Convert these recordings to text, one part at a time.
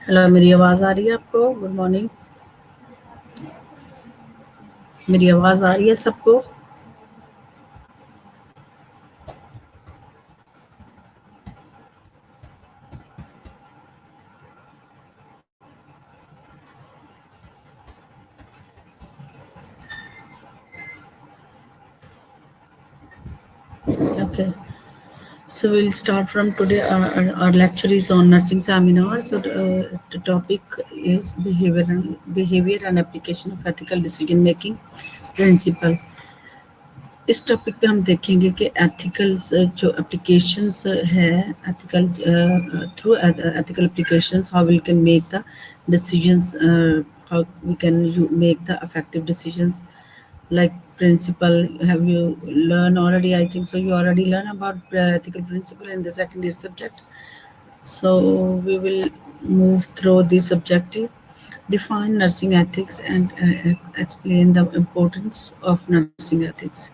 Hello, मेरी आवाज़ आ रही है आपको? Good morning. मेरी आवाज़ आ रही है सबको? Okay. So we'll start from today. Our lecture is on nursing seminar. So the topic is behavior and application of ethical decision making principle. इस टॉपिक पे हम देखेंगे कि एथिकल जो एप्लीकेशंस है, ethical through ethical applications how we can make the decisions, how we can make the effective decisions like principle. Have you learned already? I think so you already learn about ethical principle in the second year subject. So we will move through this objective. Define nursing ethics and explain the importance of nursing ethics.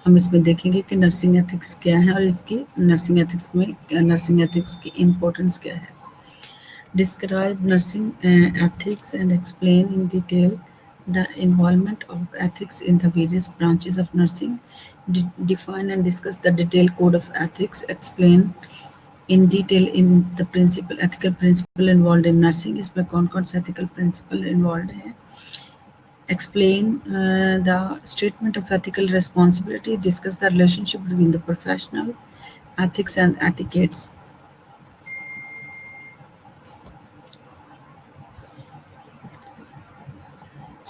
हम इसमें देखेंगे कि nursing ethics क्या है और इसकी nursing ethics में nursing ethics की इम्पोर्टेंस क्या है. Describe nursing ethics and explain in detail the involvement of ethics in the various branches of nursing. Define and discuss the detailed code of ethics. Explain in detail in the principle ethical principle involved in nursing. इसमें कौन-कौन से ethical principle involved है. Explain the statement of ethical responsibility. Discuss the relationship between the professional ethics and etiquettes.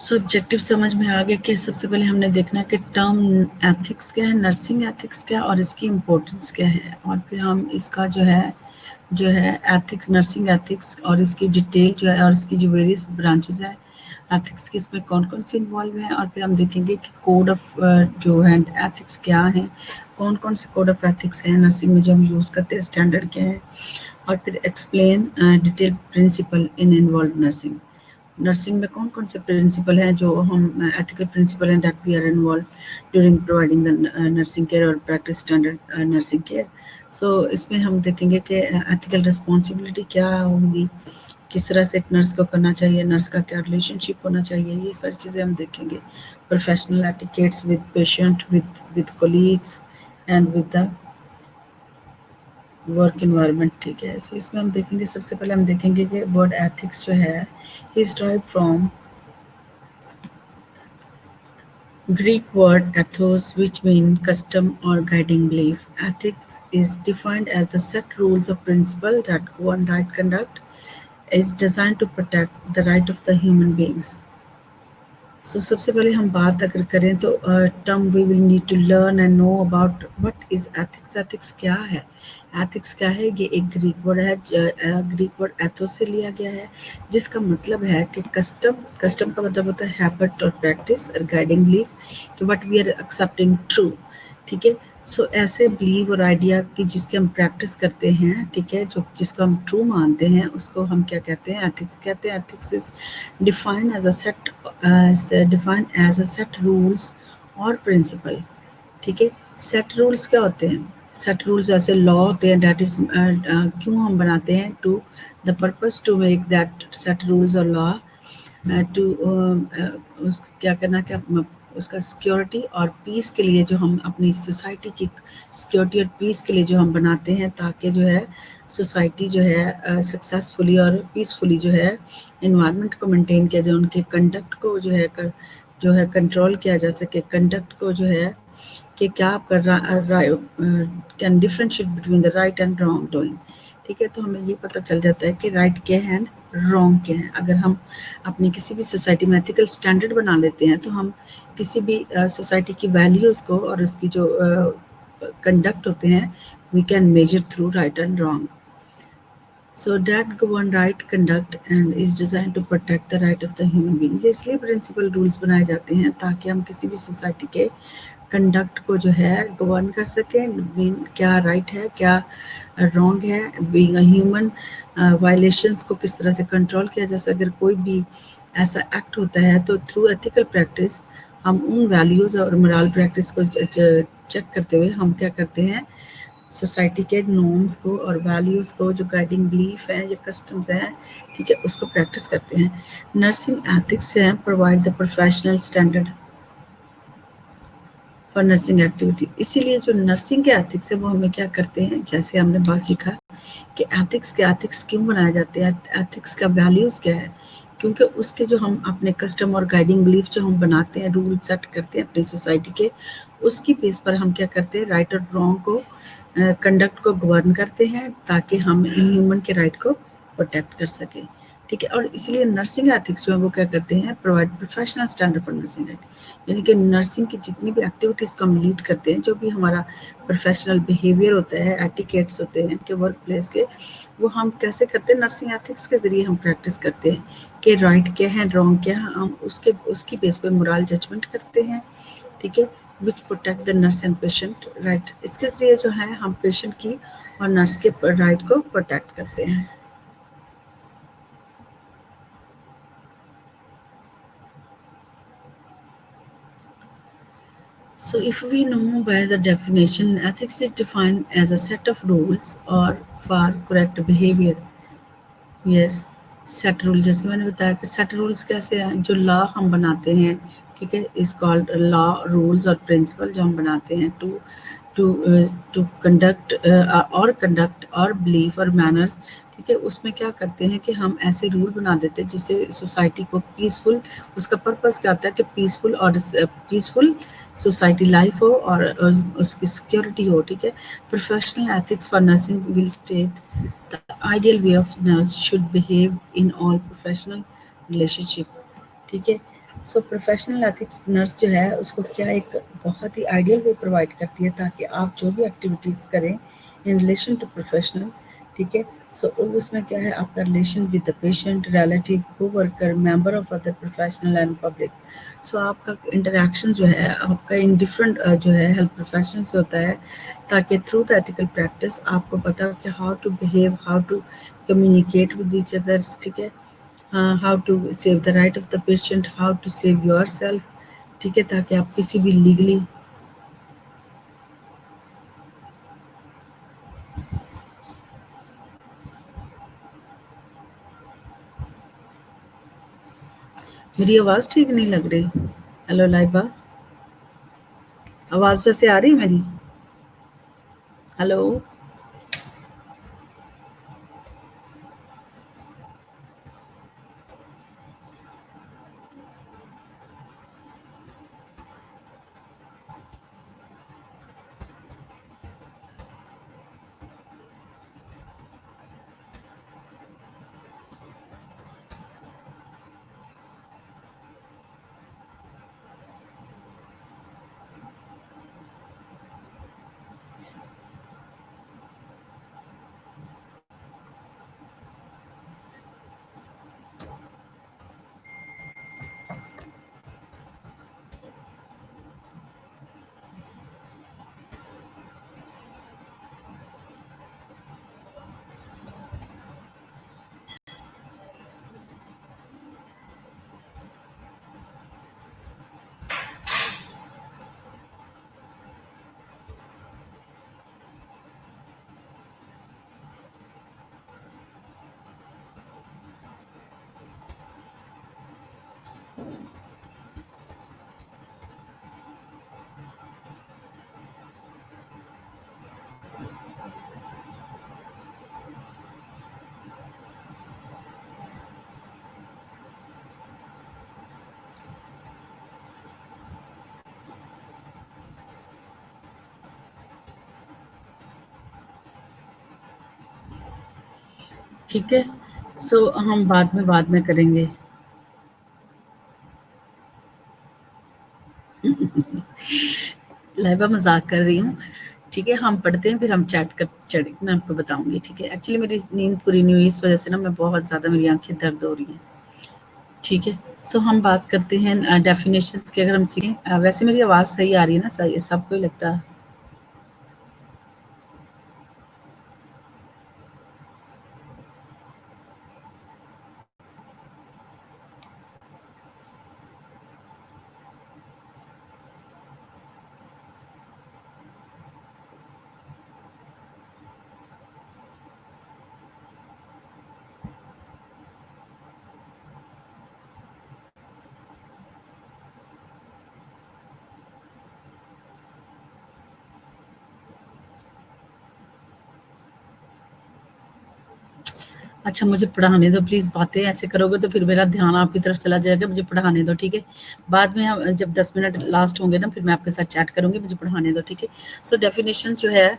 So objective समझ में आ गया कि सबसे पहले हमने देखना है कि टर्म एथिक्स क्या है, नर्सिंग एथिक्स क्या है और इसकी इम्पोर्टेंस क्या है, और फिर हम इसका जो है एथिक्स, नर्सिंग एथिक्स और इसकी डिटेल जो है और इसकी जो वेरियस ब्रांचेस है एथिक्स की, इसमें कौन-कौन से इन्वॉल्व हैं, और फिर हम देखेंगे कि कोड ऑफ जो है एथिक्स क्या है, कौन-कौन से कोड ऑफ एथिक्स हैं नर्सिंग में जो हम यूज़ करते हैं, स्टैंडर्ड क्या है, और फिर explain detail principle in involve nursing. Nursing में कौन-कौन से प्रिंसिपल हैं जो हम एथिकल प्रिंसिपल हैं that we are involve during providing the nursing care और practice standard nursing care. So इसमें हम देखेंगे कि एथिकल रिस्पॉन्सिबिलिटी क्या होगी, किस तरह से एक नर्स को करना चाहिए, नर्स का क्या रिलेशनशिप होना चाहिए, ये सारी चीज़ें हम देखेंगे. Professional etiquettes with patient, with colleagues and with the work environment. ठीक है, सो इसमें हम देखेंगे, सबसे पहले हम देखेंगे कि वर्ड एथिक्स जो है is derived from Greek word ethos, which means custom or guiding belief. Ethics is defined as the set rules or principle that govern right conduct, is designed to protect the right of the human beings. सो सबसे पहले हम बात अगर करें तो term we will need to learn and know about what is ethics. Ethics क्या है, ethics क्या है, ये एक ग्रीक वर्ड है, ग्रीक वर्ड एथोस से लिया गया है, जिसका मतलब है कि कस्टम का मतलब होता है हैबिट और प्रैक्टिस, और गाइडिंग बिलीफ कि what we are accepting true. ठीक है, सो ऐसे बिलीव और आइडिया की जिसकी हम प्रैक्टिस करते हैं, ठीक है, जो जिसको हम ट्रू मानते हैं, उसको हम क्या कहते हैं, एथिक्स कहते हैं. Ethics is defined as a set rules और प्रिंसिपल. ठीक है, सेट रूल्स क्या होते हैं, सेट रूल्स ऐसे लॉ होते हैं दैट इज क्यों हम बनाते हैं, to the purpose to make that set rules और लॉ टू उस क्या करना, क्या उसका सिक्योरिटी और पीस के लिए, जो हम अपनी सोसाइटी की सिक्योरिटी और पीस के लिए जो हम बनाते हैं, ताकि जो है सोसाइटी जो है सक्सेसफुली और पीसफुली जो है इन्वायरमेंट को मेंटेन किया जाए, उनके कंडक्ट को जो है कंट्रोल किया जा सके, कंडक्ट को जो है कि क्या कर रहा can differentiate between the right and wrong doing. ठीक है, तो हमें ये पता चल जाता है कि राइट क्या है एंड रॉन्ग क्या है। अगर हम अपनी किसी भी सोसाइटी में एथिकल स्टैंडर्ड बना लेते हैं, तो हम किसी भी सोसाइटी की वैल्यूज़ को और उसकी जो कंडक्ट होते हैं, we can measure through right and wrong. So that govern right conduct and is designed to protect the right of the human being। ये इसलिए प्रिंसिपल रूल्स बनाए जाते हैं ताकि हम किसी भी सोसाइटी के कंडक्ट को जो है गवर्न कर सकें, मीन क्या राइट है, क्या रॉन्ग है, बीइंग अ ह्यूमन वायलेशंस को किस तरह से कंट्रोल किया जा सके। अगर कोई भी ऐसा एक्ट होता है तो थ्रू एथिकल प्रैक्टिस हम उन वैल्यूज़ और मोरल प्रैक्टिस को चेक करते हुए हम क्या करते हैं, सोसाइटी के नॉर्म्स को और वैल्यूज़ को, जो गाइडिंग बिलीफ है या कस्टम्स हैं, ठीक है, उसको प्रैक्टिस करते हैं। नर्सिंग एथिक्स हैं provide the professional standard for nursing activity. इसीलिए जो नर्सिंग के एथिक्स है वो हमें क्या करते हैं, जैसे हमने बात सीखा कि एथिक्स क्यों बनाए जाते हैं, एथिक्स का वैल्यूज़ क्या है, क्योंकि उसके जो हम अपने कस्टम और गाइडिंग बिलीफ जो हम बनाते हैं, रूल सेट करते हैं अपनी सोसाइटी के, उसकी बेस पर हम क्या करते हैं, राइट और रॉन्ग को कंडक्ट को गवर्न करते हैं ताकि हम ह्यूमन के राइट को प्रोटेक्ट कर सकें। ठीक है, और इसलिए नर्सिंग एथिक्स जो है वो क्या करते हैं, provide professional standard for nursing ethics. यानी कि नर्सिंग की जितनी भी एक्टिविटीज़ को हम लीड करते हैं, जो भी हमारा प्रोफेशनल बिहेवियर होता है, एटिकेट्स होते हैं कि वर्क प्लेस के, वो हम कैसे करते हैं, नर्सिंग एथिक्स के ज़रिए हम प्रैक्टिस करते हैं कि राइट क्या है, रॉन्ग क्या है, हम उसकी बेस पे मोरल जजमेंट करते हैं। ठीक है, विच protect the nurse and patient right. इसके ज़रिए जो है हम पेशेंट की और नर्स के राइट को प्रोटेक्ट करते हैं। So if we know by the definition, ethics is defined as a set of rules or for correct behavior। Yes, set rule, जैसे मैंने बताया कि सेट रूल्स कैसे हैं, जो लॉ हम बनाते हैं, ठीक है, इज कॉल्ड लॉ, रूल्स और प्रिंसिपल जो हम बनाते हैं टू टू कंडक्ट और बिलीफ और मैनर्स। ठीक है, उसमें क्या करते हैं कि हम ऐसे रूल बना देते हैं जिससे सोसाइटी को पीसफुल, उसका पर्पस क्या होता है कि पीसफुल सोसाइटी लाइफ हो और उसकी सिक्योरिटी हो। ठीक है, professional ethics for nursing will state the ideal way of nurse should behave in all professional relationship। ठीक है, सो प्रोफेशनल एथिक्स नर्स जो है उसको क्या एक बहुत ही आइडियल वे प्रोवाइड करती है ताकि आप जो भी एक्टिविटीज़ करें इन रिलेशन टू प्रोफेशनल, ठीक है, सो उसमें क्या है, आपका relation with the patient, relative, coworker, member of other professional and public. So आपका इंटरेक्शन जो है आपका इन डिफरेंट जो है हेल्थ प्रोफेशनल से होता है, ताकि थ्रू द एथिकल प्रैक्टिस आपको पता हो कि how to behave, how to communicate with each others. ठीक है, how to save the right of the patient, how to save your self. ठीक है, ताकि आप किसी भी लीगली, मेरी आवाज़ ठीक नहीं लग रही। हेलो लाइबा, आवाज़ वैसे आ रही है मेरी? हेलो। ठीक है, सो हम बाद में करेंगे। लाइबा मजाक कर रही हूँ। ठीक है, हम पढ़ते हैं फिर हम चैट कर चढ़ मैं आपको बताऊंगी। ठीक है, एक्चुअली मेरी नींद पूरी नहीं हुई, इस वजह से ना मैं बहुत ज़्यादा मेरी आंखें दर्द हो रही हैं। ठीक है, सो हम बात करते हैं डेफिनेशंस की। अगर हम सीखें, वैसे मेरी आवाज़ सही आ रही है ना, सही सबको ही लगता है? अच्छा, मुझे पढ़ाने दो प्लीज़। बातें ऐसे करोगे तो फिर मेरा ध्यान आपकी तरफ चला जाएगा। मुझे पढ़ाने दो, ठीक है? बाद में हम जब 10 मिनट लास्ट होंगे ना, फिर मैं आपके साथ चैट करूँगी। मुझे पढ़ाने दो, ठीक है? सो डेफिनेशन जो है,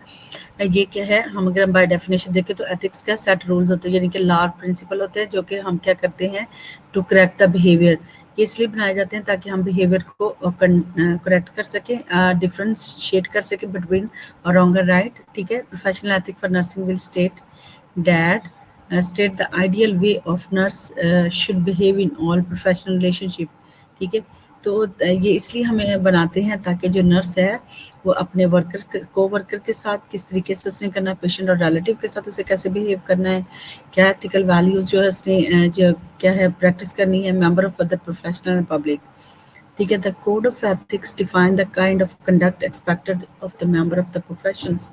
ये क्या है, हम अगर हम बाय डेफिनेशन देखें तो एथिक्स का सेट रूल्स होते हैं, यानी कि लॉ प्रिंसिपल होते हैं, जो कि हम क्या करते हैं, टू करेक्ट द बिहेवियर। ये इसलिए बनाए जाते हैं ताकि हम बिहेवियर को करेक्ट कर सकें, डिफरेंशिएट कर सकें बिटवीन रॉन्ग एंड राइट। ठीक है? Professional ethic for nursing will that state the ideal way of nurse should behave in all professional relationship। ठीक है? तो ये इसलिए हमें बनाते हैं ताकि जो नर्स है वो अपने वर्कर्स को वर्कर के साथ किस तरीके से उसने करना है, पेशेंट और रिलेटिव के साथ उसे कैसे बिहेव करना है, क्या एथिकल वैल्यूज जो है उसने जो क्या है प्रैक्टिस करनी है, member of other professional and public. ठीक है? The code of ethics define the kind of conduct expected of the member of the professions.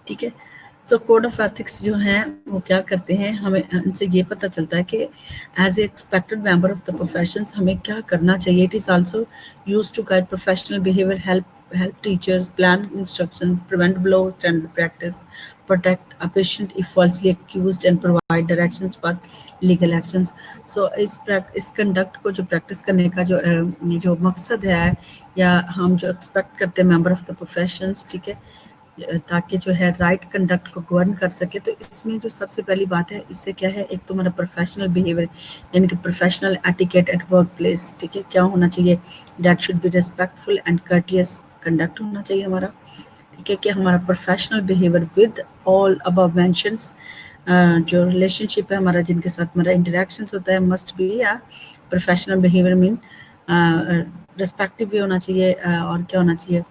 ठीक है? सो कोड ऑफ एथिक्स जो हैं वो क्या करते हैं, हमें इनसे ये पता चलता है कि as a expected member of the professions हमें क्या करना चाहिए। It is also used to guide professional behaviour, help teachers plan instructions, prevent blow standard practice, protect a patient if falsely accused, and provide directions for legal actions। so इस conduct को जो practice करने का जो मकसद है, या हम जो एक्सपेक्ट करते हैं मेंबर ऑफ द प्रोफेशंस, ठीक है, ताकि जो है राइट कंडक्ट को गवर्न कर सके। तो इसमें जो सबसे पहली बात है, इससे क्या है, एक तो हमारा प्रोफेशनल बिहेवियर, यानी कि professional etiquette at work place. ठीक है? क्या होना चाहिए, that should be respectful and courteous conduct होना चाहिए हमारा। ठीक है? कि हमारा professional behaviour with all above mentions, जो रिलेशनशिप है हमारा, जिनके साथ हमारा इंटरेक्शंस होता है, मस्ट बी या प्रोफेशनल बिहेवियर मीन रिस्पेक्टिव भी होना चाहिए, और क्या होना चाहिए,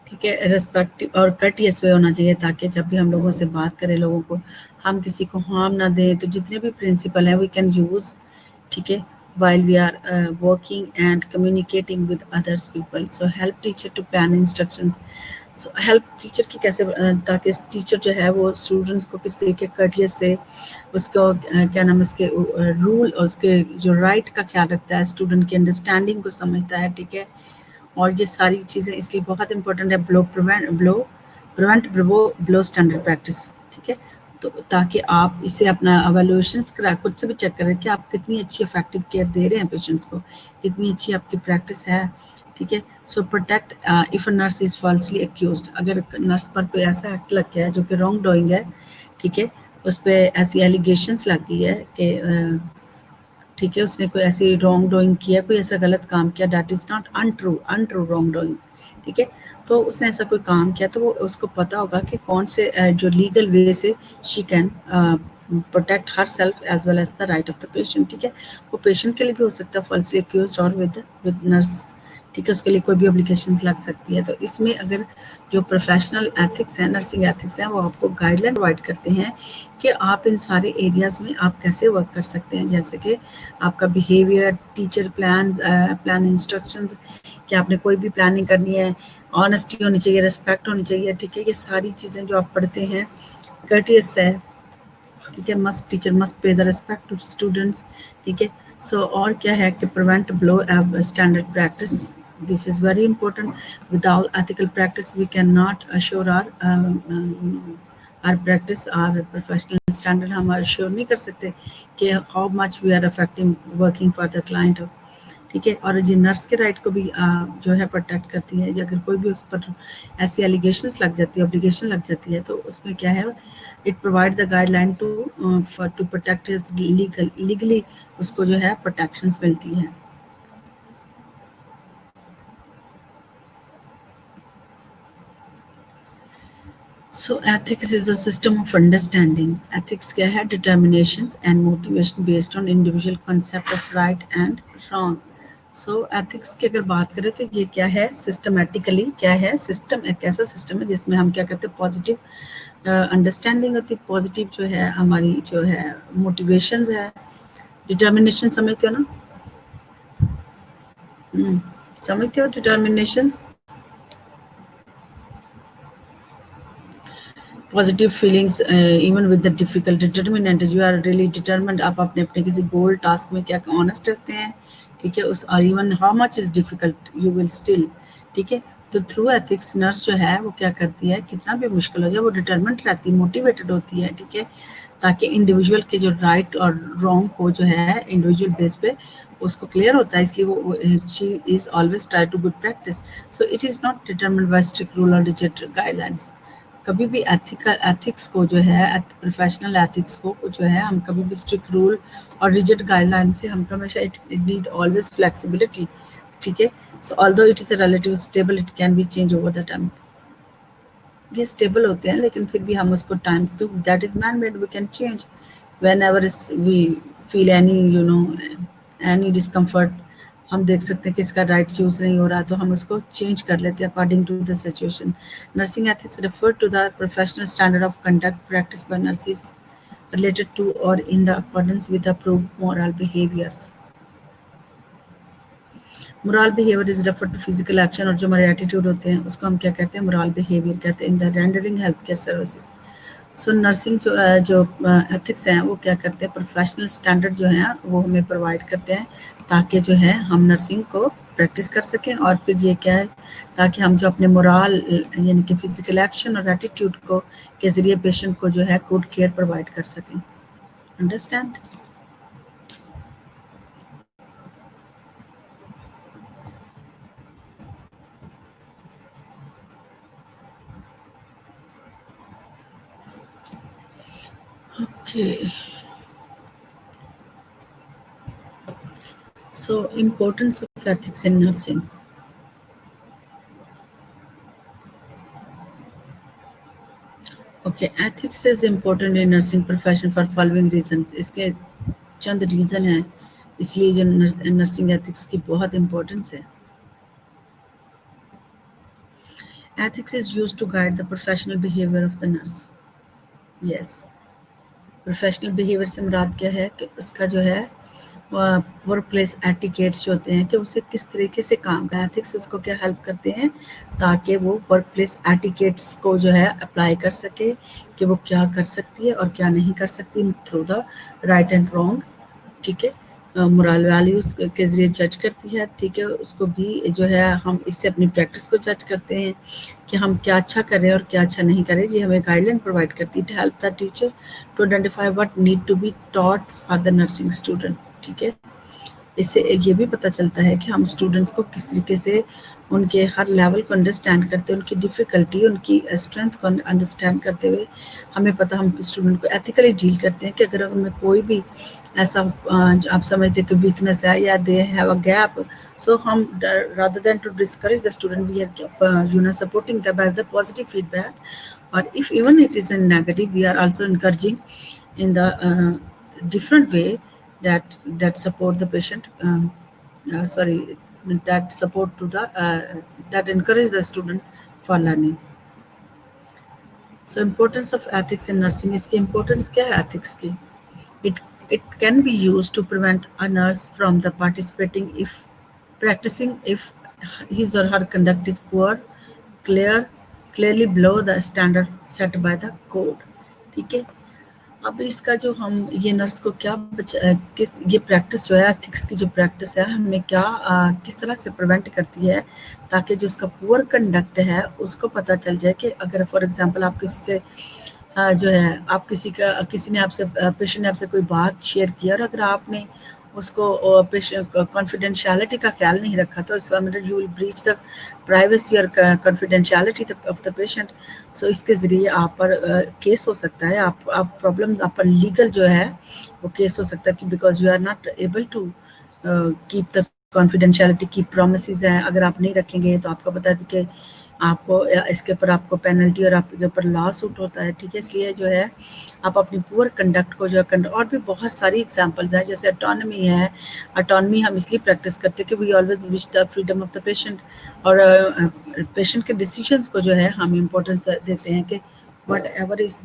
ठीक है, रिस्पेक्टिव और कर्टियस वे होना चाहिए, ताकि जब भी हम लोगों से बात करें, लोगों को हम किसी को हार्म ना दें। तो जितने भी प्रिंसिपल हैं वी कैन यूज़, ठीक है, while we are working and communicating with others people। so help teacher to plan instructions। so help teacher की कैसे, ताकि टीचर जो है वो स्टूडेंट्स को किस तरीके कर्टियस से उसको क्या नाम है, उसके रूल और उसके जो राइट का ख्याल रखता है, स्टूडेंट की अंडरस्टैंडिंग को समझता है। ठीक है? और ये सारी चीज़ें इसलिए बहुत इंपॉर्टेंट है। Blow standard practice. ठीक है? तो ताकि आप इसे अपना एवेल्यूएशंस करा खुद से भी चेक करें कि आप कितनी अच्छी इफेक्टिव केयर दे रहे हैं पेशेंट्स को, कितनी अच्छी आपकी प्रैक्टिस है। ठीक है? So protect if a nurse is falsely accused. अगर नर्स पर कोई ऐसा एक्ट लग गया है जो कि रॉन्ग डूइंग है, ठीक है, उस पर ऐसी एलिगेशंस लग गई है कि ठीक है, उसने कोई ऐसी रॉन्ग डूइंग किया, कोई ऐसा गलत काम किया, that is not untrue, untrue wrong doing. ठीक है? तो उसने ऐसा कोई काम किया तो वो उसको पता होगा कि कौन से जो लीगल वे से she can protect her self as well as the right of the patient. ठीक है? वो पेशेंट के लिए भी हो सकता है फॉल्सली एक्यूज, और विद नर्स। ठीक है? उसके लिए कोई भी एप्लीकेशंस लग सकती है। तो इसमें अगर जो प्रोफेशनल एथिक्स हैं, नर्सिंग एथिक्स हैं, वो आपको गाइडलाइन प्रोवाइड करते हैं कि आप इन सारे एरियाज़ में आप कैसे वर्क कर सकते हैं। जैसे कि आपका बिहेवियर, टीचर प्लान इंस्ट्रक्शंस, कि आपने कोई भी प्लानिंग करनी है, ऑनेस्टी होनी चाहिए, रिस्पेक्ट होनी चाहिए। ठीक है? ये सारी चीज़ें जो आप पढ़ते हैं, कर्टियस है। ठीक है? Must teacher must pay the respect to students. ठीक है? सो और क्या है कि prevent below standard practice. This is very important. Without ethical practice we can not assure our practice, our professional standard हम अश्योर नहीं कर सकते कि how much we are affecting working for the client. ठीक है। और ये नर्स के राइट को भी जो है प्रोटेक्ट करती है। अगर कोई भी उस पर ऐसी एलिगेशंस लग जाती है, ऑब्लिगेशन लग जाती है, तो उसमें क्या है, it provide the guideline to protect his legally उसको जो है प्रोटेक्शंस मिलती है। So ethics is a system of understanding. Ethics क्या है? Determinations and motivation based on individual concept of right and wrong. So ethics की अगर बात करें तो ये क्या है? Systematically क्या है? System एक ऐसा system है जिसमें हम क्या करते हैं? Positive understanding होती है, positive जो है हमारी जो है motivations है, determination समझते हो ना? समझते हो determinations? Positive feelings even with the difficult determinant, you are really determined, आप अपने अपने किसी गोल टास्क में क्या ऑनेस्ट रहते हैं, ठीक है, उस और even how much is difficult you will still, ठीक है। तो थ्रू एथिक्स नर्स जो है वो क्या करती है, कितना भी मुश्किल हो जाए वो डिटर्मिन्ड रहती है, मोटिवेटेड होती है, ठीक है, ताकि इंडिविजुअल के जो राइट और रॉन्ग को जो है इंडिविजुअल बेस पे उसको क्लियर होता है, इसलिए वो she is always try to good practice. So it is not determined by strict rule और रिजिड गाइडलाइंस। कभी भी एथिक्स को जो है प्रोफेशनल एथिक्स को जो है हम कभी भी स्ट्रिक्ट रूल और रिजिड गाइडलाइन से हम हमेशा इट नीड ऑलवेज फ्लेक्सिबिलिटी, ठीक है। So although it is a relative stable, it can be change over the time. ये स्टेबल होते हैं लेकिन फिर भी हम उसको time to that is man made, we can change whenever we feel any you know any discomfort, हम देख सकते हैं कि इसका राइट यूज़ नहीं हो रहा तो हम उसको चेंज कर लेते हैं according to the situation. Nursing ethics refer to the professional standard of conduct practice by nurses related to or in the accordance with approved moral behaviors. Moral behaviour is refer to physical action, और जो हमारे attitude होते हैं उसको हम क्या कहते हैं, मोरल बिहेवियर कहते हैं in the rendering health care services. So nursing जो एथिक्स हैं वो क्या करते हैं, प्रोफेशनल स्टैंडर्ड जो हैं वो हमें प्रोवाइड करते हैं ताकि जो है हम नर्सिंग को प्रैक्टिस कर सकें, और फिर ये क्या है, ताकि हम जो अपने मोरल यानी कि फिजिकल एक्शन और एटीट्यूड को के ज़रिए पेशेंट को जो है गुड केयर प्रोवाइड कर सकें। Understand? Okay. So importance of ethics in nursing. Okay, ethics is important in nursing profession for following reasons. इसके चंद रीज़न हैं इसलिए जो नर्सिंग एथिक्स की बहुत इम्पोर्टेंस है। Ethics is used to guide the professional behavior of the nurse. Yes. Professional behaviour से मुराद क्या है कि उसका जो है वर्क प्लेस एटिकेट्स जो होते हैं कि उसे किस तरीके से काम का एथिक्स उसको क्या हेल्प करते हैं ताकि वो वर्क प्लेस एटिकेट्स को जो है अप्लाई कर सके कि वो क्या कर सकती है और क्या नहीं कर सकती through the right and wrong, ठीक है, मोरल वैल्यूज़ के ज़रिए जज करती है, ठीक है। उसको भी जो है हम इससे अपनी प्रैक्टिस को जज करते हैं कि हम क्या अच्छा कर रहे हैं और क्या अच्छा नहीं कर रहे हैं। ये हमें गाइडलाइन प्रोवाइड करती है to help the teacher to identify what need to be taught for the nursing student, ठीक है। इससे ये भी पता चलता है कि हम स्टूडेंट्स को किस तरीके से उनके हर लेवल को अंडरस्टैंड करते हुए, उनकी डिफ़िकल्टी, उनकी स्ट्रेंथ को अंडरस्टैंड करते हुए हमें पता हम स्टूडेंट को एथिकली डील करते हैं कि अगर उनमें कोई भी ऐसा आप समझते कि वीकनेस है या they have a gap, so हम rather than to discourage the student we are supporting the by the positive feedback, और if even it is in negative we are also encouraging in the different way that support the patient sorry that support to the that encourage the student for learning. So importance of ethics in nursing, इसकी importance क्या है ethics की? It can be used to prevent a nurse from the participating if practicing if his or her conduct is poor, clearly below the standard set by the code, ठीक है। अब इसका जो हम ये नर्स को क्या किस ये प्रैक्टिस जो है एथिक्स की जो प्रैक्टिस है हमें क्या किस तरह से प्रिवेंट करती है ताकि जो उसका पुअर कंडक्ट है उसको पता चल जाए कि अगर फॉर एग्जांपल आप किसी से जो है आप किसी ने आपसे पेशेंट ने आपसे कोई बात शेयर किया और अगर आपने उसको कॉन्फिडेंशियलिटी का ख्याल नहीं रखा, तो इसका मतलब you will breach the privacy और कॉन्फिडेंशियलिटी ऑफ द पेशेंट। सो इसके ज़रिए आप पर केस हो सकता है, आप प्रॉब्लम्स, आप पर लीगल जो है वो केस हो सकता है कि because you are not able to keep the confidentiality की प्रोमिस हैं, अगर आप नहीं रखेंगे तो आपको बता दें कि आपको इसके ऊपर आपको पेनल्टी और आपके ऊपर लॉ सूट होता है, ठीक है। इसलिए जो है आप अपनी पुअर कंडक्ट को जो है, और भी बहुत सारी एग्जांपल्स हैं, जैसे ऑटोनमी है। ऑटोनमी हम इसलिए प्रैक्टिस करते हैं कि we always wish the freedom of the patient, और पेशेंट के डिसीजंस को जो है हम इम्पोर्टेंस देते हैं कि whatever is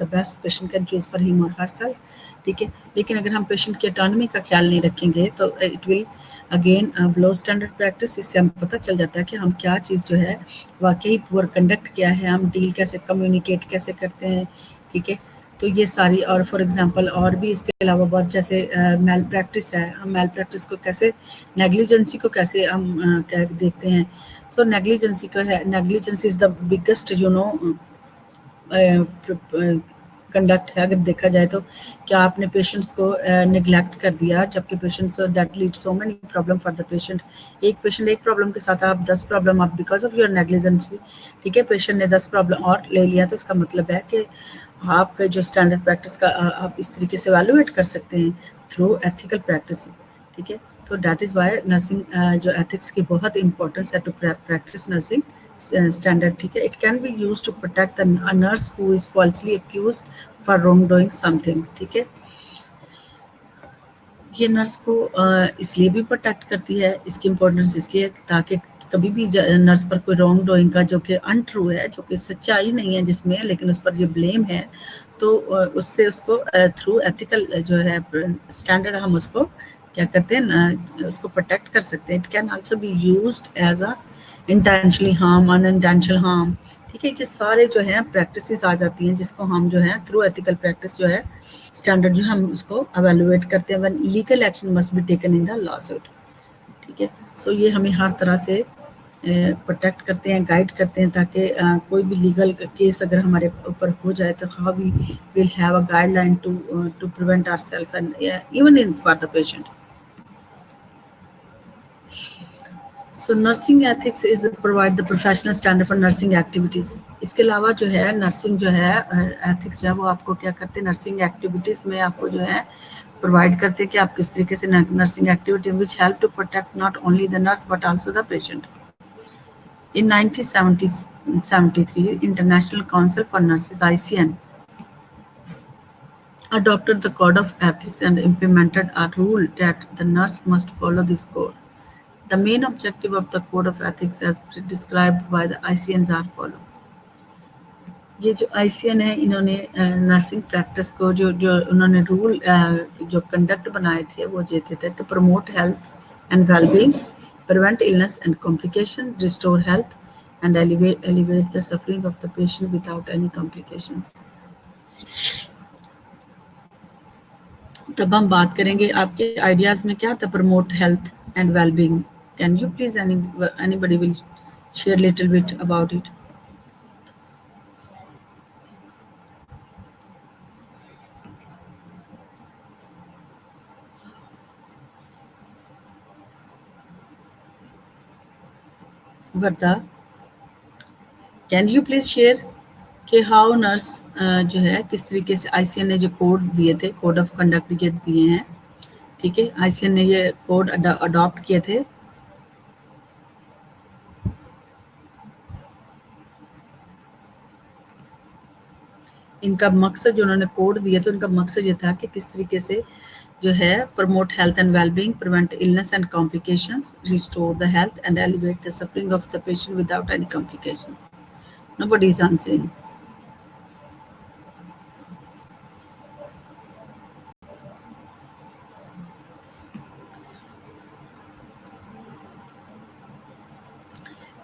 the best patient can choose for him और हर सेल्फ, ठीक है। लेकिन अगर हम पेशेंट की ऑटोनमी का ख्याल नहीं रखेंगे तो it will again blow standard practice. इससे हमें पता चल जाता है कि हम क्या चीज़ जो है वाकई पुअर कंडक्ट क्या है, हम डील कैसे, कम्युनिकेट कैसे करते हैं, ठीक है। तो ये सारी, और फॉर एग्जांपल और भी इसके अलावा बहुत, जैसे मेल प्रैक्टिस है, हम मेल प्रैक्टिस को कैसे, नेग्लिजेंसी को कैसे हम क्या देखते हैं। सो नेग्लिजेंसी का है, negligence is the biggest conduct है अगर देखा जाए तो। क्या आपने पेशेंट्स को निगलेक्ट कर दिया, जबकि patients that lead so many problem for the patient. एक पेशेंट एक प्रॉब्लम के साथ आप 10 प्रॉब्लम आप बिकॉज ऑफ योर नेग्लिजेंसी, ठीक है, पेशेंट ने 10 प्रॉब्लम और ले लिया, तो इसका मतलब है कि आपका जो स्टैंडर्ड प्रैक्टिस का आप इस तरीके से वैल्यूएट कर सकते हैं थ्रू एथिकल प्रैक्टिस, ठीक है। तो दैट इज़ वाई नर्सिंग जो एथिक्स की बहुत इंपॉर्टेंस है टू प्रैक्टिस नर्सिंग standard, ठीक है। It can be used to protect a nurse who is falsely accused for wrongdoing something, ठीक है। ये नर्स को इसलिए भी प्रोटेक्ट करती है, इसकी इम्पोर्टेंस इसलिए ताकि कभी भी नर्स पर कोई रॉन्ग डूइंग का जो कि अनट्रू है, जो कि सच्चाई नहीं है जिसमें, लेकिन उस पर जो ब्लेम है, तो उससे उसको थ्रू एथिकल जो है स्टैंडर्ड हम उसको क्या करते हैं, उसको प्रोटेक्ट कर सकते हैं। It can also be used as a intentionally harm, unintentional harm, ठीक है। कि सारे जो है प्रैक्टिसेस आ जाती हैं जिसको हम जो है थ्रू एथिकल प्रैक्टिस जो है स्टैंडर्ड जो हम उसको एवेलुएट करते हैं when legal action must be taken in the law suit, ठीक है। सो ये हमें हर तरह से प्रोटेक्ट करते हैं, गाइड करते हैं, ताकि कोई भी लीगल केस अगर हमारे ऊपर हो जाए तो how we will have a guideline to prevent ourselves and even in for the patient. So nursing ethics is provide the professional standard for nursing activities. इसके अलावा जो है नर्सिंग जो है एथिक्स जो है वो आपको क्या करते हैं, नर्सिंग एक्टिविटीज़ में आपको जो है प्रोवाइड करते हैं कि आप किस तरीके से nursing activity which help to protect not only the nurse but also the patient. In 1973, International Council for Nurses (ICN) adopted the Code of Ethics and implemented a rule that the nurse must follow this code. The main objective of the Code of Ethics as described by the ICNs are follow. ये जो ICN है, इन्होंने nursing practice को जो जो उन्होंने rule जो conduct बनाए थे वो ये थे to promote health and wellbeing, prevent illness and complication, restore health, and alleviate the suffering of the patient without any complications. तब हम बात करेंगे आपके आइडियाज़ में क्या था, promote health and wellbeing. Can you please anybody will share little bit about it? Warda, can you please share कि how nurse जो है किस तरीके से आईसीएन ने जो कोड दिए थे, कोड ऑफ कंडक्ट ये दिए हैं, ठीक है, आईसीएन ने ये कोड अडॉप्ट किए थे। इनका मकसद जो उन्होंने कोड दिए थे, उनका मकसद ये था कि किस तरीके से जो है promote health and wellbeing, prevent illness and complications, restore the health and elevate the suffering of the patient without any complication. Nobody is answering.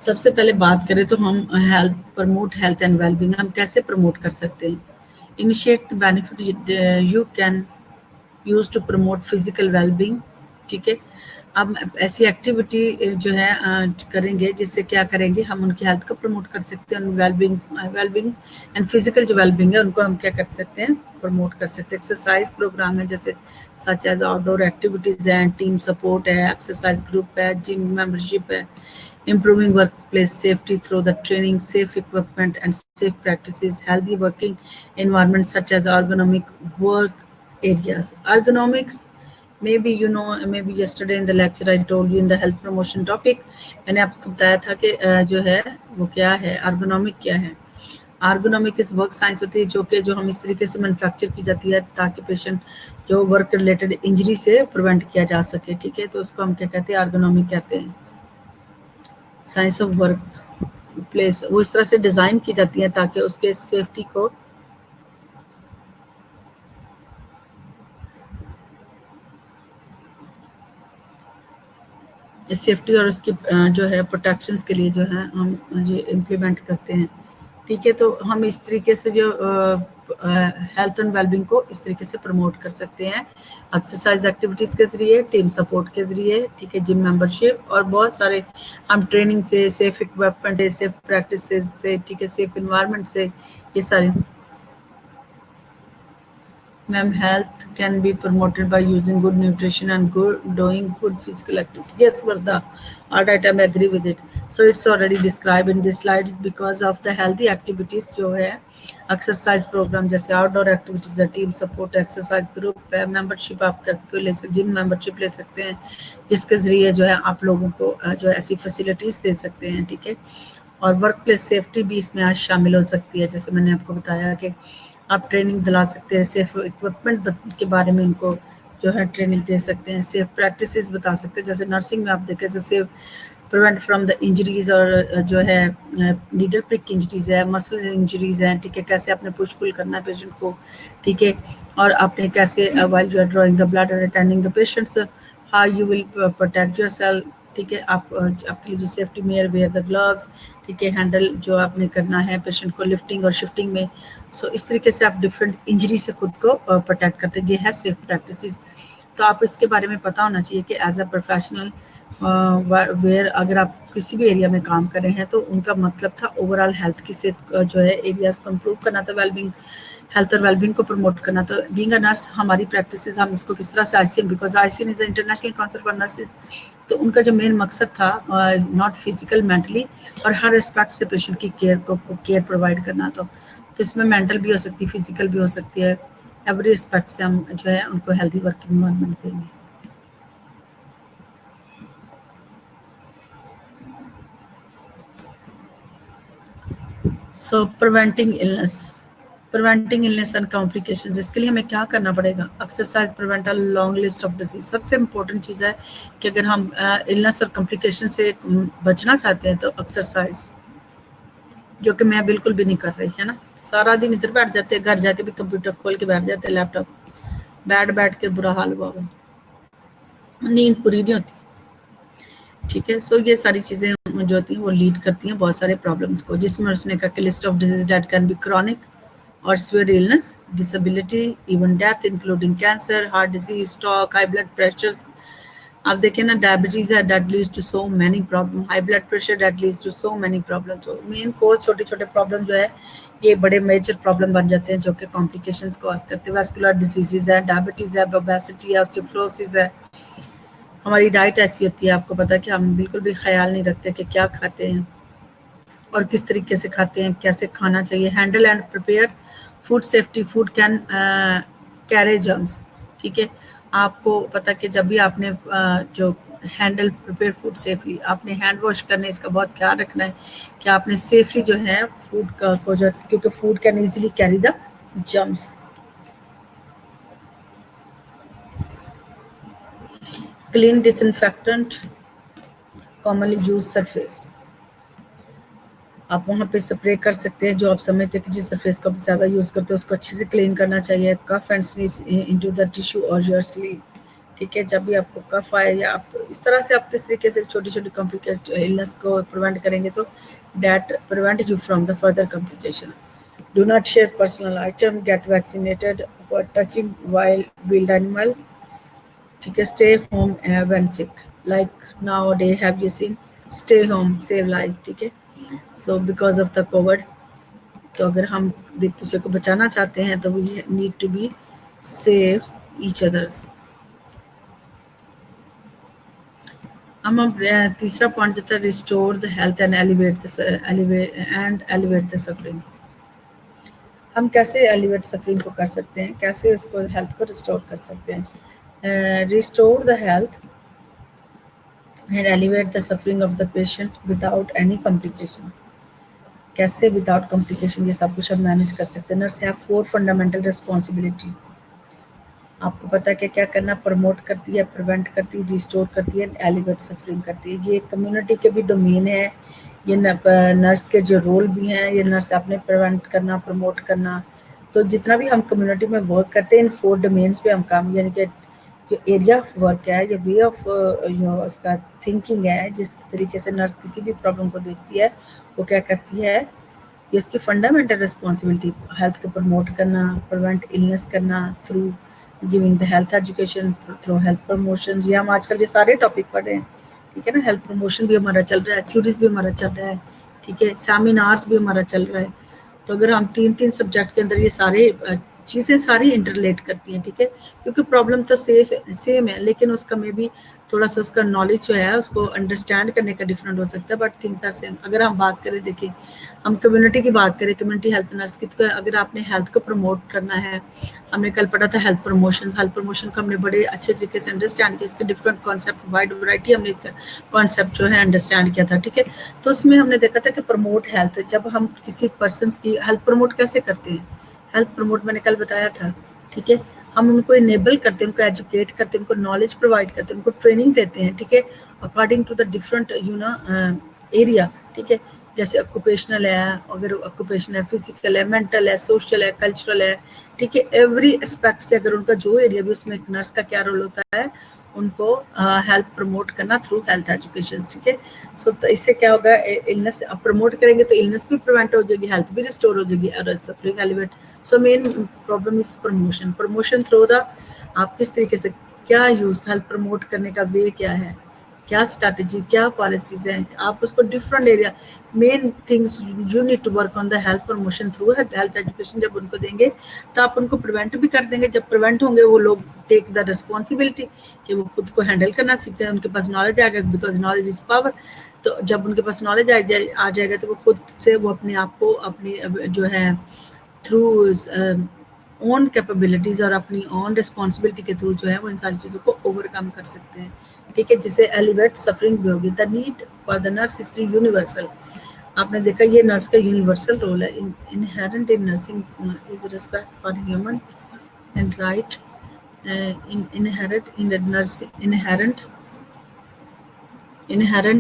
सबसे पहले बात करें तो हम प्रमोट हेल्थ एंड वेलबींग हम कैसे प्रमोट कर सकते हैं। Initiate the benefit you can use to promote physical wellbeing, ठीक है। अब ऐसी एक्टिविटी जो है करेंगे, जिससे क्या करेंगे, हम उनकी हेल्थ को प्रमोट कर सकते हैं, वेलबींग एंड फिजिकल जो वेलबींग है उनको हम क्या कर सकते हैं, प्रमोट कर सकते हैं। एक्सरसाइज प्रोग्राम है, जैसे सच एज आउटडोर एक्टिविटीज़ हैं, टीम सपोर्ट है, एक्सरसाइज ग्रुप है, जिम मेंबरशिप है, improving workplace safety through the training, safe equipment and safe practices, healthy working environments such as ergonomic work areas. Ergonomics, maybe you know, maybe yesterday in the lecture I told you in the health promotion topic, मैंने आपको बताया था कि जो है वो क्या है, ergonomic क्या है। आर्गोनॉमिक इस वर्क साइंस होती है जो हम इस तरीके से मैन्युफैक्चर की जाती है ताकि पेशेंट जो वर्क रिलेटेड इंजरी से प्रिवेंट किया जा सके, ठीक है। तो उसको हम क्या कहते हैं, आर्गोनॉमिक कहते हैं। साइंस ऑफ वर्क प्लेस वो इस तरह से डिज़ाइन की जाती है ताकि उसके सेफ्टी को सेफ्टी और उसकी जो है प्रोटेक्शंस के लिए जो है हम ये इम्प्लीमेंट करते हैं, ठीक है। तो हम इस तरीके से जो हेल्थ एंड वेलबींग को इस तरीके से प्रमोट कर सकते हैं, एक्सरसाइज एक्टिविटीज़ के ज़रिए, टीम सपोर्ट के ज़रिए, ठीक है, जिम मेंबरशिप और बहुत सारे हम ट्रेनिंग से, सेफ इक्विपमेंट से, सेफ प्रैक्टिस से, ठीक है, सेफ इन्वायरमेंट से, ये सारे। Ma'am, health can be promoted by using good nutrition and doing good physical activity. Yes, Vardha. All right, I agree with it. So it's already described in this slide because of the healthy activities जो है exercise programme, जैसे outdoor activities है, team support, exercise group है, membership आप करके ले सकते, gym membership ले सकते हैं, जिसके ज़रिए जो है आप लोगों को जो है ऐसी फैसिलिटीज़ दे सकते हैं, ठीक है। और वर्क प्लेस सेफ्टी भी इसमें आज शामिल हो सकती है, जैसे मैंने आपको बताया कि आप ट्रेनिंग दिला सकते हैं, सेफ इक्विपमेंट के बारे में इनको जो है ट्रेनिंग दे सकते हैं, सेफ प्रैक्टिसेस बता सकते हैं, जैसे नर्सिंग में आप देखें तो safe prevent from the injuries, और जो है नीडल प्रिक इंजरीज है, मसल इंजरीज हैं, ठीक है, कैसे आपने पुश पुल करना है पेशेंट को, ठीक है, और आपने कैसे while you are drawing the blood और attending the patients, how you will protect your self, ठीक है। आप आपके लिए जो safety measure wear the gloves, ठीक है, हैंडल जो आपने करना है पेशेंट को लिफ्टिंग और शिफ्टिंग में। सो इस तरीके से आप डिफरेंट इंजरी से खुद को प्रोटेक्ट करते हैं, ये है सेफ प्रैक्टिसेस। तो आप इसके बारे में पता होना चाहिए कि एज अ प्रोफेशनल वेयर अगर आप किसी भी एरिया में काम कर रहे हैं तो उनका मतलब था ओवरऑल हेल्थ की से जो है एरियाज को इम्प्रूव करना था, वेलबींग, हेल्थ और वेलबींग को प्रमोट करना। तो बीइंग अ नर्स हमारी प्रैक्टिसेस हम इसको किस तरह से ICM, because ICM is international council for nurses, तो उनका जो मेन मकसद था नॉट फिजिकल, मेंटली और हर एस्पेक्ट से पेशेंट की केयर को केयर प्रोवाइड करना। तो इसमें मेंटल भी हो सकती है, फिजिकल भी हो सकती है, एवरी एस्पेक्ट से हम जो है उनको हेल्दी वर्किंग एनवायरनमेंट देंगे। सो प्रिवेंटिंग इलनेस एंड कॉम्प्लिकेशंस, इसके लिए हमें क्या करना पड़ेगा, exercise prevent a long list of disease. सबसे इम्पोर्टेंट चीज़ है कि अगर हम इलनेस और कॉम्प्लिकेशन से बचना चाहते हैं तो एक्सरसाइज, जो कि मैं बिल्कुल भी नहीं कर रही, है ना, सारा दिन इधर बैठ जाते हैं, घर जाके भी कंप्यूटर खोल के बैठ जाते हैं, लैपटॉप बैठ बैठ के बुरा हाल हुआ, नींद पूरी नहीं होती, ठीक है। सो ये सारी चीज़ें जो होती हैं वो लीड करती हैं बहुत सारे प्रॉब्लम्स को, जिसमें उसने कहा कि list of disease date can be chronic और severe illness, disability, even death, including cancer, heart disease, stroke, high blood pressures। आप देखें ना, डायबिटीज है that leads to so many problem, high blood pressure that leads to so many problem। तो main कोज छोटे छोटे problem जो है ये बड़े मेजर प्रॉब्लम बन जाते हैं जो कि कॉम्प्लिकेशंस कॉज करते हैं। वैस्कुलर डिजीजेज है, डायबिटीज है, ओबेसिटी है, ऑस्टियोपोरोसिस है। हमारी डाइट ऐसी होती है, आपको पता है कि हम बिल्कुल भी ख्याल नहीं रखते कि क्या खाते हैं और किस तरीके से खाते हैं, कैसे खाना चाहिए। Handle and prepare food safety, food can carry germs, ठीक है। आपको पता कि जब भी आपने जो हैंडल प्रिपेयर फूड सेफली, आपने हैंड वॉश करने, इसका बहुत ख्याल रखना है कि आपने सेफली जो है फूड का को जो, क्योंकि food can easily carry the germs. Clean disinfectant commonly use surface, आप वहाँ पे स्प्रे कर सकते हैं जो आप समझते हैं कि जिस सरफेस को आप ज़्यादा यूज़ करते हैं उसको अच्छे से क्लीन करना चाहिए। Cough and sneeze into the tissue और योर स्लीव, ठीक है। जब भी आपको कफ आए या आप इस तरह से आप किस तरीके से छोटी छोटी कॉम्प्लिकेट इलनेस को प्रिवेंट करेंगे तो that prevent you from the further complication. Do not share personal item, get vaccinated for touching wild animal, ठीक है। Stay home when sick, like nowadays have you seen stay home save life, ठीक है. So because of the COVID, तो अगर हम एक दूसरे को बचाना चाहते हैं तो we need to be save each others. हम अब तीसरा पॉइंट जो था restore the health and elevate the suffering. हम कैसे एलिवेट सफरिंग को कर सकते हैं, कैसे उसको हेल्थ को रिस्टोर कर सकते हैं. Restore the health and elevate the suffering of the patient without any complication. कैसे विदाउट कॉम्प्लिकेशन ये सब कुछ हम मैनेज कर सकते हैं. Nurse have 4 fundamental responsibility. आपको पता है कि क्या करना. प्रमोट करती है, प्रिवेंट करती है, रिस्टोर करती है, एलिवेट सफरिंग करती है. ये कम्युनिटी के भी डोमेन है. ये नर्स के जो रोल भी हैं, ये नर्स अपने प्रिवेंट करना, प्रमोट करना. तो जितना भी हम कम्युनिटी में वर्क करते हैं इन 4 डोमेन्स पे हम काम, यानी कि जो एरिया ऑफ वर्क है, जो वे ऑफ उसका थिंकिंग है, जिस तरीके से नर्स किसी भी प्रॉब्लम को देखती है, वो क्या करती है, ये इसकी फंडामेंटल रिस्पॉन्सिबिलिटी हेल्थ को प्रमोट करना, प्रिवेंट इलनेस करना through giving the health education, through health promotion. ये हम आजकल ये सारे टॉपिक पढ़ रहे हैं, ठीक है ना. हेल्थ प्रमोशन भी हमारा चल रहा है, थ्योरीज भी हमारा चल रहा है, ठीक है. सेमिनार्स भी हमारा चल रहा है. तो अगर हम 3-3 सब्जेक्ट के अंदर ये सारे चीज़ें सारी इंटरलेट करती हैं, ठीक है. क्योंकि प्रॉब्लम तो सेम है, लेकिन उसका में भी थोड़ा सा उसका नॉलेज जो है उसको अंडरस्टैंड करने का डिफरेंट हो सकता है, बट थिंग्स आर सेम. अगर हम बात करें, देखिए हम कम्युनिटी की बात करें, कम्युनिटी हेल्थ नर्स की, तो अगर आपने हेल्थ को प्रमोट करना है, हमने कल पढ़ा था हेल्थ प्रमोशन को हमने बड़े अच्छे तरीके से अंडरस्टैंड किया. इसके डिफरेंट कॉन्सेप्ट, वाइड वैरायटी हमने इसका कॉन्सेप्ट जो है अंडरस्टैंड किया था, ठीक है. तो उसमें हमने देखा था कि प्रमोट हेल्थ, जब हम किसी पर्सन की हेल्थ प्रमोट कैसे करते हैं. हेल्थ प्रमोट मैंने कल बताया था, ठीक है. हम उनको इनेबल करते हैं, उनको एजुकेट करते हैं, उनको नॉलेज प्रोवाइड करते हैं, उनको ट्रेनिंग देते हैं, ठीक है, according to the different area, ठीक है. जैसे ऑक्यूपेशनल है, अगर ऑक्यूपेशन है, फिजिकल है, मेंटल है, सोशल है, कल्चरल है, ठीक है. एवरी एस्पेक्ट से अगर उनका जो एरिया भी, उसमें एक नर्स का क्या रोल होता है, उनको हेल्थ प्रमोट करना थ्रू हेल्थ एजुकेशन, ठीक है. सो तो इससे क्या होगा, इलनेस आप प्रमोट करेंगे तो इलनेस भी प्रिवेंट हो जाएगी, हेल्थ भी रिस्टोर हो जाएगी, और suffering elevate. So main problem is promotion through the, आप किस तरीके से क्या यूज, हेल्थ प्रमोट करने का वे क्या है, क्या स्ट्रैटेजी, क्या पॉलिसीज हैं, आप उसको different area, main things you need to work on the health promotion through health education. जब उनको देंगे तो आप उनको प्रिवेंट भी कर देंगे. जब प्रिवेंट होंगे वो लोग टेक द रिस्पॉन्सिबिलिटी कि वो खुद को हैंडल करना सीख जाए, उनके पास नॉलेज आएगा, बिकॉज नॉलेज इज पावर. तो जब उनके पास नॉलेज आ जाएगा तो वो खुद से वो अपने आप को अपनी जो है थ्रू ओन कैपेबिलिटीज़ और अपनी ओन रिस्पॉन्सिबिलिटी के थ्रू जो है वो इन सारी चीज़ों को ओवरकम कर सकते हैं, ठीक है. जिससे एलिवेट सफरिंग भी होगी. The need for the nurse is universal. आपने देखा ये नर्स का यूनिवर्सल रोल है. Inherent in nursing is respect for human and right, inherent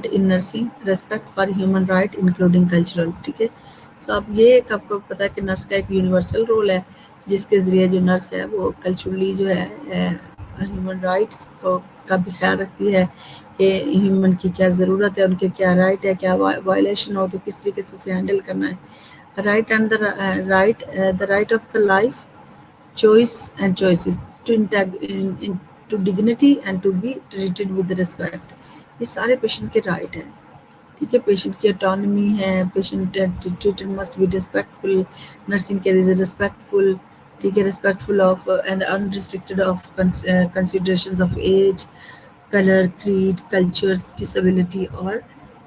in nursing respect for human right including cultural, ठीक है. सो अब ये एक आपको पता है कि नर्स का एक यूनिवर्सल रोल है, जिसके ज़रिए जो नर्स है वो कल्चरली जो है ह्यूमन राइट्स को का भी ख्याल रखती है कि ह्यूमन की क्या ज़रूरत है, उनके क्या राइट है, क्या वायलेशन हो तो किस तरीके से उसे हैंडल करना है. Right and the right of the life, choice and choices to dignity and to be treated with respect. ये सारे पेशेंट के राइट हैं, ठीक है. पेशेंट की ऑटोनॉमी है, patient treated must be respectful, nursing care is respectful, ठीक है. Respectful of and unrestricted of considerations of age, colour, creed, cultures, disability और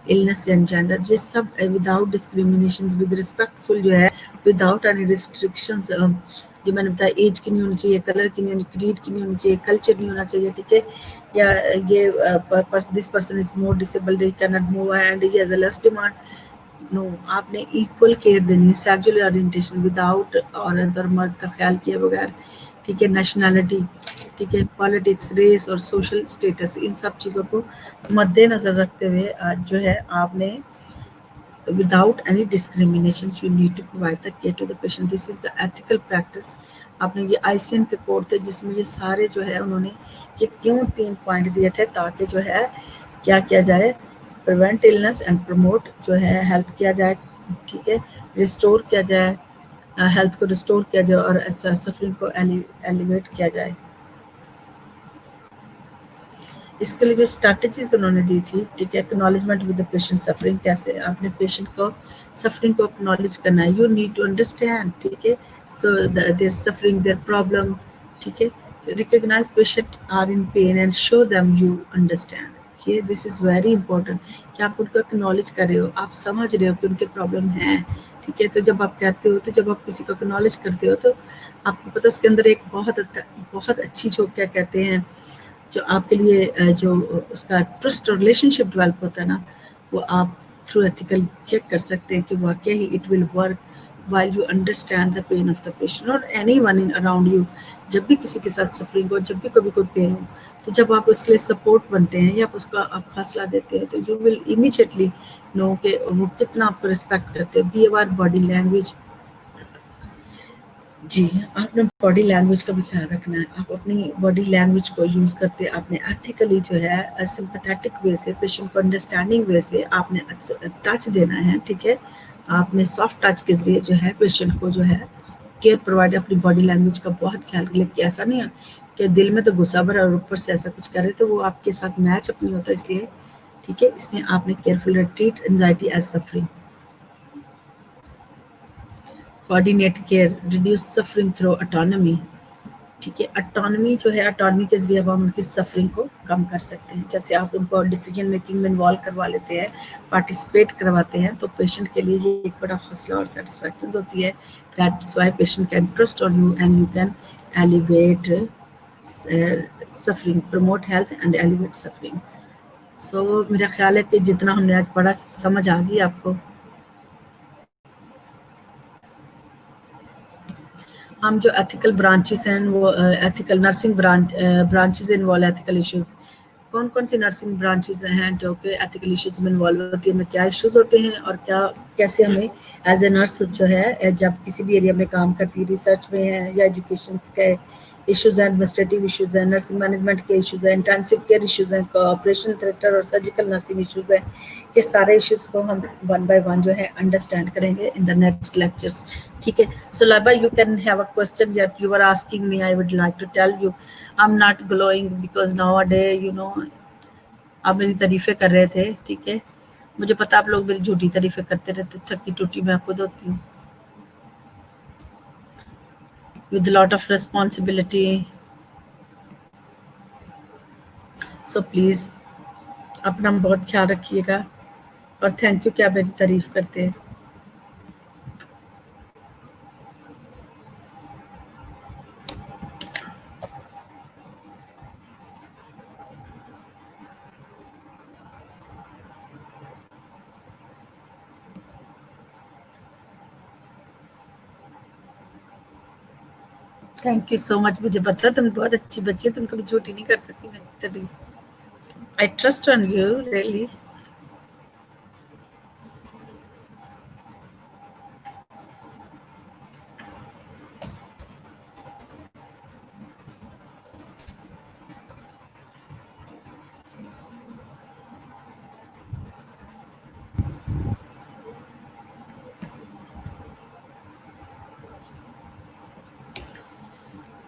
इलनेस एंड जेंडर. ये सब विदाउट डिस्क्रिमिनेशन, विद रिस्पेक्टफुल जो है, विदाउट एनी रिस्ट्रिक्शंस. जो मैंने बताया, एज की नहीं होनी चाहिए, कलर की नहीं होनी, क्रीड की नहीं होनी चाहिए, कल्चर नहीं होना चाहिए, ठीक है. या ये this person is more disabled, he can not move and he has a less demand. No, आपने इक्वल केयर देनी है. सेक्सुअल ओरिएंटेशन विदाउट औरत और मर्द का ख्याल किए बगैर, ठीक है. नेशनैलिटी, ठीक है. पॉलिटिक्स, रेस और सोशल स्टेटस, इन सब चीज़ों को मद्देनज़र रखते हुए आज जो है आपने without any discrimination you need to provide the care to the patient. This is the ethical practice. आपने ये ICN के कोड थे जिसमें ये सारे जो है उन्होंने ये क्यों 3 पॉइंट दिए थे, ताकि जो है क्या किया जाए, प्रिवेंट इलनेस एंड प्रमोट जो है हेल्थ किया जाए, ठीक है. रिस्टोर किया जाए, हेल्थ को रिस्टोर किया जाए और सफरिंग को एलिवेट किया जाए. इसके लिए जो स्ट्रैटेजीज उन्होंने दी थी, ठीक है, acknowledgement with the patient suffering, कैसे आपने पेशेंट को सफरिंग को एक्नॉलेज करना है, यू नीड टू अंडरस्टैंड, ठीक है, so their suffering their problem, ठीक है, recognise patient are in pain and show them you understand, ये दिस इज़ वेरी इंपॉर्टेंट कि आप उनको एक्नॉलेज कर रहे हो, आप समझ रहे हो कि उनके प्रॉब्लम है, ठीक है, तो जब आप कहते हो, तो जब आप किसी को एक्नॉलेज करते हो तो आपको पता है उसके अंदर एक बहुत अच्छी जो क्या कहते हैं, जो आपके लिए जो उसका ट्रस्ट और रिलेशनशिप डेवलप होता है ना, वो आप थ्रू एथिकल चेक कर सकते हैं कि वाकई ही it will work while you understand the pain of the patient or anyone in around you। जब भी किसी के साथ सफरिंग हो, जब भी कभी कोई पेन हो, तो जब आप उसके लिए सपोर्ट बनते हैं या उसका आप हौसला देते हैं, तो यू विल इमीडिएटली नो कि वो कितना आपको रिस्पेक्ट करते हैं। बी आवर बॉडी लैंग्वेज, जी, आपने बॉडी लैंग्वेज का भी ख्याल रखना है। आप अपनी बॉडी लैंग्वेज को यूज़ करते आपने एथिकली जो है सिंपैथेटिक वे से, पेशेंट को अंडरस्टैंडिंग वे से आपने टच देना है, ठीक है। आपने सॉफ्ट टच के ज़रिए जो है पेशेंट को जो है केयर प्रोवाइड, अपनी बॉडी लैंग्वेज का बहुत ख्याल रखें कि ऐसा नहीं है कि दिल में तो गुस्सा भरा और ऊपर से ऐसा कुछ करे तो वो आपके साथ मैच अप नहीं होता, इसलिए ठीक है, इसमें आपने careful treat anxiety as suffering, coordinate care, reduce suffering through autonomy, ठीक है। ऑटोनॉमी जो है, ऑटोनॉमी के ज़रिए हम उनकी सफरिंग को कम कर सकते हैं। जैसे आप उनको डिसीजन मेकिंग में इन्वॉल्व करवा लेते हैं, पार्टिसिपेट करवाते हैं, तो पेशेंट के लिए ये एक बड़ा हौसला और सेटिस्फैक्शन होती है। That's why patient can trust on you and you can elevate suffering, promote health and elevate suffering. So मेरा ख्याल है कि जितना हमने आज पढ़ा समझ आ गई आपको। हम जो एथिकल ब्रांचेस हैं वो ethical nursing branches involve ethical issues, कौन कौन सी नर्सिंग ब्रांचेस हैं जो कि एथिकल इश्यूज में इन्वॉल्व होती है, में क्या इश्यूज होते हैं और क्या कैसे हमें एज ए नर्स जो है जब किसी भी एरिया में काम करती है, रिसर्च में है या एजुकेशन के इश्यूज हैं, एडमिनिस्ट्रेटिव इश्यूज हैं, नर्सिंग मैनेजमेंट के इश्यूज हैं, इंटेंसिव केयर इश्यूज हैं, ऑपरेशन थिएटर और सर्जिकल नर्सिंग इश्यूज हैं, ये सारे इश्यूज को हम वन बाय वन जो है अंडरस्टैंड करेंगे इन द नेक्स्ट लेक्चर्स, ठीक है। सो लाबा, you can have a question that you are asking me, I would like to tell you I am not glowing because now a day you know आप मेरी तारीफें कर रहे थे, ठीक है, मुझे पता आप लोग मेरी झूठी तारीफें करते रहते, थकी टूटी मैं खुद होती हूँ with a lot of responsibility, so please अपना बहुत ख्याल रखिएगा और थैंक यू कि आप मेरी तारीफ करते हैं। थैंक यू सो मच, मुझे पता तुम बहुत अच्छी बच्ची हो, तुम कभी झूठी नहीं कर सकती मेरी तारीफ। I trust on you really.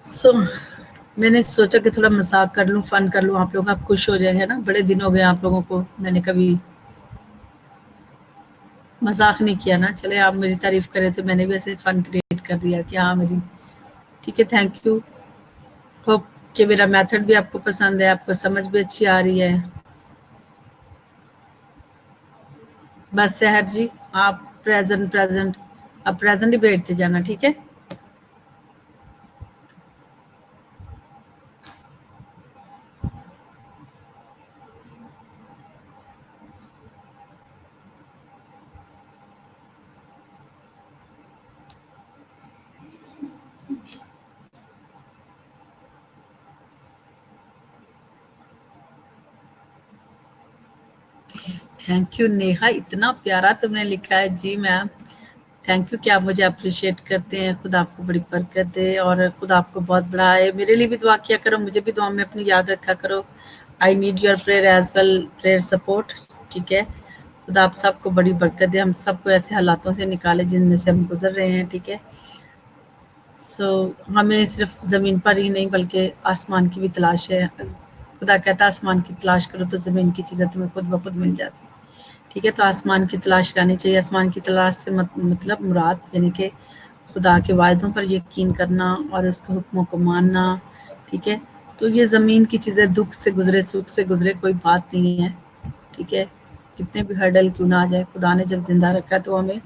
So मैंने सोचा कि थोड़ा मजाक कर लूं, फन कर लूं, आप लोग आप खुश हो जाएंगे ना, बड़े दिन हो गए आप लोगों को मैंने कभी मजाक नहीं किया ना। चले आप मेरी तारीफ करें तो मैंने भी ऐसे फन क्रिएट कर दिया कि हाँ मेरी, ठीक है, थैंक यू। होप कि मेरा मेथड भी आपको पसंद है, आपको समझ भी अच्छी आ रही है। बस सहर जी, आप प्रेजेंट प्रेजेंट आप प्रेजेंट ही बैठते जाना, ठीक है। थैंक यू नेहा, इतना प्यारा तुमने लिखा है जी मैम, थैंक यू कि आप मुझे अप्रिशिएट करते हैं। खुद आपको बड़ी बरकत दे और खुद आपको बहुत बड़ा है। मेरे लिए भी दुआ किया करो, मुझे भी दुआ में अपनी याद रखा करो। I need your prayer as well, prayer support, ठीक है। खुदा आप सबको बड़ी बरकत दे, हम सबको ऐसे हालातों से निकाले जिनमें से हम गुजर रहे हैं, ठीक है। सो हमें सिर्फ ज़मीन पर ही नहीं बल्कि आसमान की भी तलाश है। खुदा कहता है आसमान की तलाश करो तो ज़मीन की चीज़ें तुम्हें खुद ब खुद मिल जाती। ठीक है, तो आसमान की तलाश करनी चाहिए। आसमान की तलाश से मतलब मुराद यानी कि खुदा के वायदों पर यकीन करना और उसके हुक्मों को मानना। ठीक है, तो ये ज़मीन की चीज़ें दुख से गुजरे सुख से गुजरे कोई बात नहीं है। ठीक है, कितने भी हर्डल क्यों ना आ जाए, खुदा ने जब जिंदा रखा तो हमें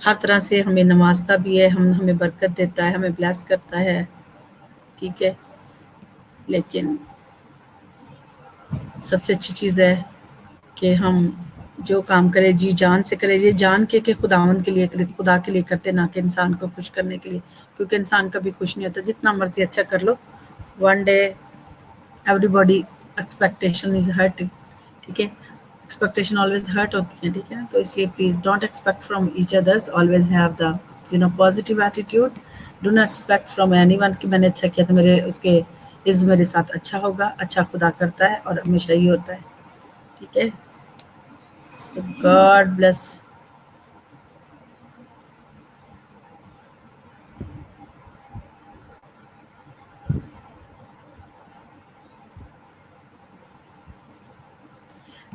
हर तरह से हमें नवाजता भी है, हमें बरकत देता है, हमें ब्लेस करता है। ठीक है, लेकिन सबसे अच्छी चीज़ है कि हम जो काम करें जी जान से करें, ये जान के खुदावंद के लिए करें, खुदा के लिए करते, ना कि इंसान को खुश करने के लिए, क्योंकि इंसान कभी खुश नहीं होता। जितना मर्जी अच्छा कर लो, one day everybody expectation is hurt. ठीक है, एक्सपेक्टेशन ऑलवेज हर्ट होती है। ठीक है, तो इसलिए please don't expect from each others, always have the positive attitude. Do not expect from anyone कि मैंने अच्छा किया तो मेरे उसके इज मेरे साथ अच्छा होगा। अच्छा खुदा करता है और हमेशा ही होता है। ठीक है, so God bless.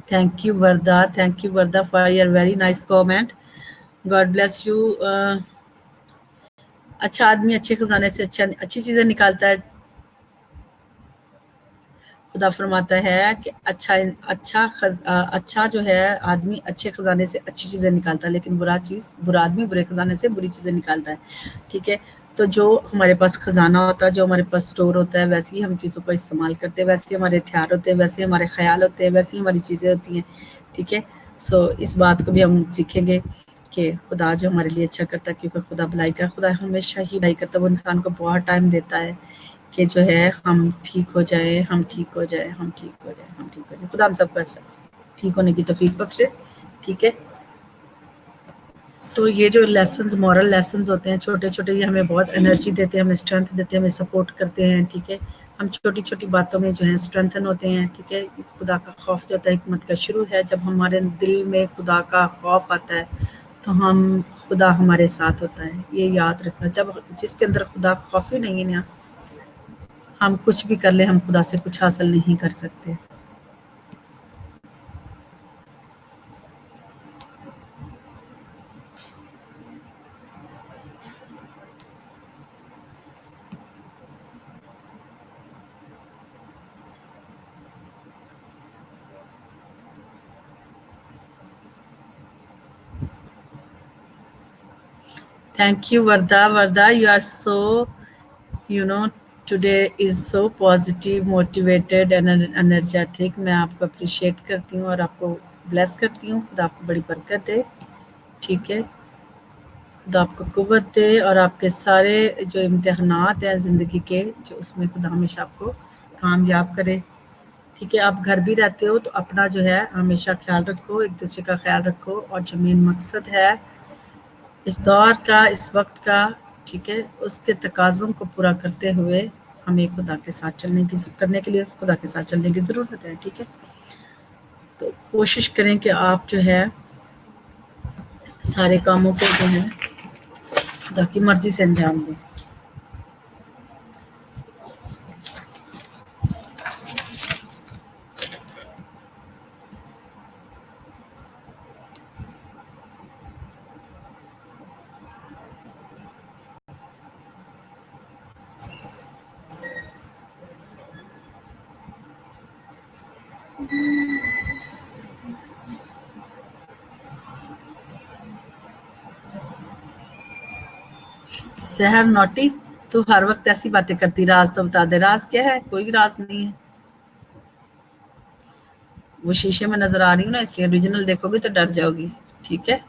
Thank you, Varda. Thank you, Varda, for your very nice comment. God bless you. अच्छा आदमी अच्छे खजाने से अच्छी चीजें निकालता है। खुदा फरमाता है कि अच्छा जो है आदमी अच्छे खजाने से अच्छी चीजें निकालता है, लेकिन बुरा आदमी बुरे खजाने से बुरी चीजें निकालता है। ठीक है, तो जो हमारे पास खजाना होता है, जो हमारे पास स्टोर होता है, वैसे ही हम चीज़ों का इस्तेमाल करते हैं, वैसे ही हमारे हथियार होते हैं, वैसे ही हमारे ख्याल होते हैं, वैसे ही हमारी चीज़ें होती हैं। ठीक है, सो इस बात को भी हम सीखेंगे कि खुदा जो हमारे लिए अच्छा करता है, क्योंकि खुदा भलाई का खुदा हमेशा ही भलाई करता है। वो इंसान को बहुत टाइम देता है कि जो है हम ठीक हो जाए, हम ठीक हो जाए, हम ठीक हो जाए, हम ठीक हो जाए। खुदा हम सबका ठीक होने की तौफीक बख्शे। ठीक है, सो ये जो लेसन्स मॉरल लेसन्स होते हैं छोटे छोटे, ये हमें बहुत एनर्जी देते हैं, हमें स्ट्रेंथ देते हैं, हमें सपोर्ट करते हैं। ठीक है, हम छोटी छोटी बातों में जो है स्ट्रेंथन होते हैं। ठीक है, खुदा का खौफ जो होता है हिकमत का शुरू है। जब हमारे दिल में खुदा का खौफ आता है तो हम खुदा हमारे साथ होता है, ये याद रखना। जब जिसके अंदर खुदा खौफ ही नहीं है ना, हम कुछ भी कर ले, हम खुदा से कुछ हासिल नहीं कर सकते। Thank you Warda. Warda, you are so you know today is so positive, motivated and energetic. मैं आपको अप्रिशिएट करती हूँ और आपको ब्लेस करती हूँ। खुदा आपको बड़ी बरकत दे। ठीक है, खुदा आपको कुव्वत दे और आपके सारे जो इम्तिहानात हैं ज़िंदगी के, जो उसमें खुदा हमेशा आपको कामयाब करे। ठीक है, आप घर भी रहते हो तो अपना जो है हमेशा ख्याल रखो, एक दूसरे का ख्याल रखो, और जो मेन मकसद है इस दौर का, इस वक्त का, ठीक है, उसके तकाज़ों को पूरा करते हुए हमें खुदा के साथ करने के लिए खुदा के साथ चलने की ज़रूरत है। ठीक है, तो कोशिश करें कि आप जो है सारे कामों को जो है खुदा की मर्जी से अंजाम दें। सहर नोटी, तू हर वक्त ऐसी बातें करती, राज तो बता दे। राज क्या है? कोई राज नहीं है। वो शीशे में नजर आ रही हूँ ना, इसलिए ओरिजिनल देखोगी तो डर जाओगी। ठीक है,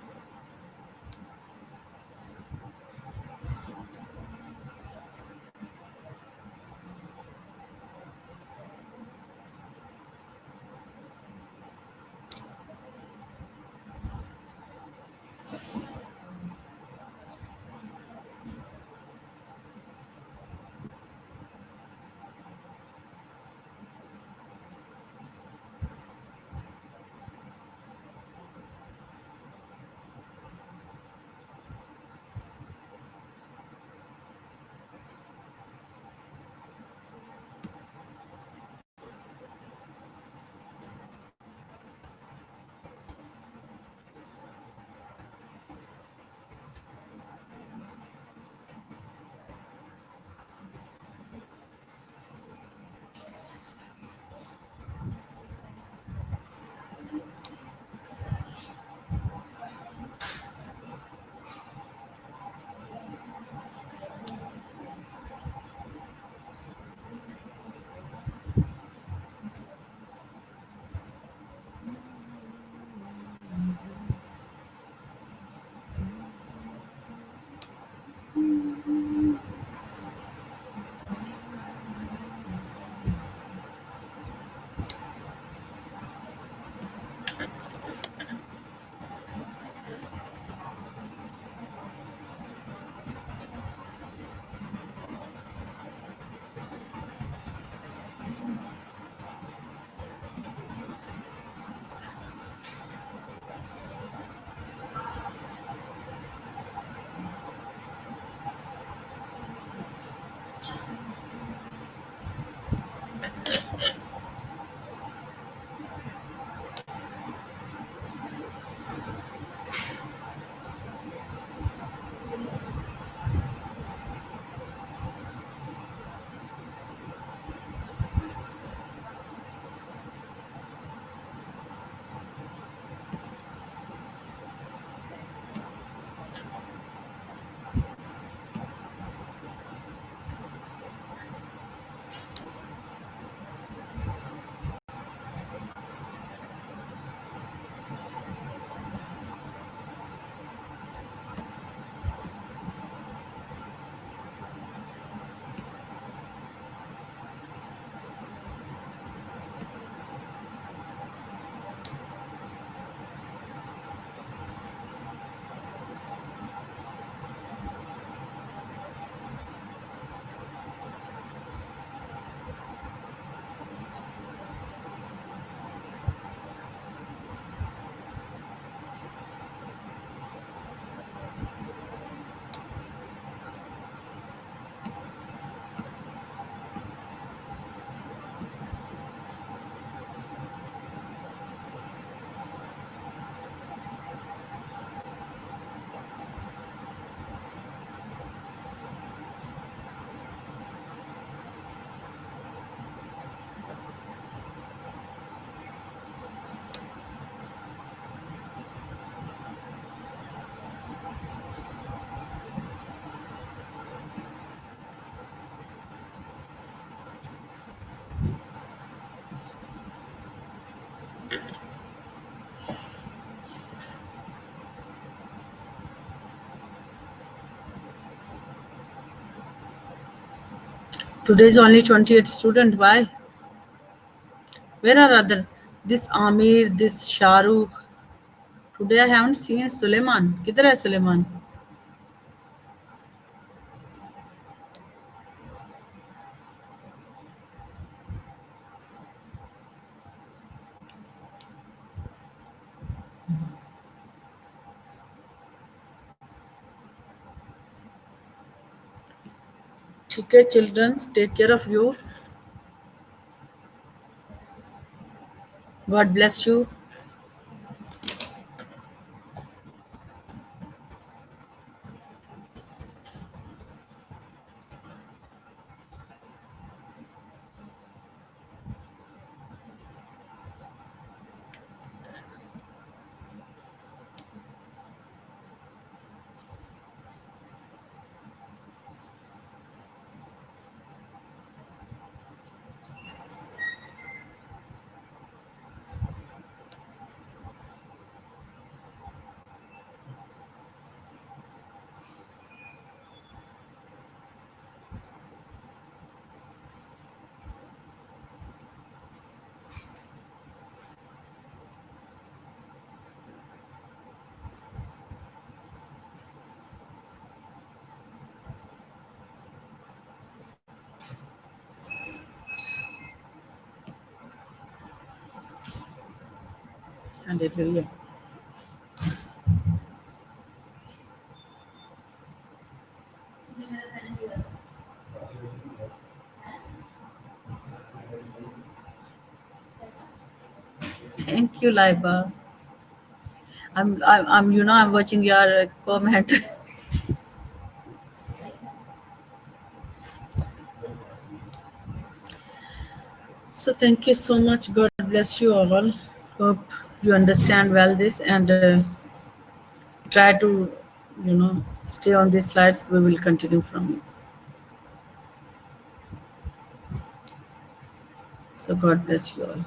Today is only 28 student. Why? Where are other? This Amir, this Shahrukh. Today I haven't seen Suleiman. किधर है Suleiman? ठीक है, children, take care of you. God bless you. Hallelujah. Thank you, Laiba. I'm watching your comment. So thank you so much. God bless you all. Hope you understand well this and try to, stay on these slides. We will continue from. So God bless you all.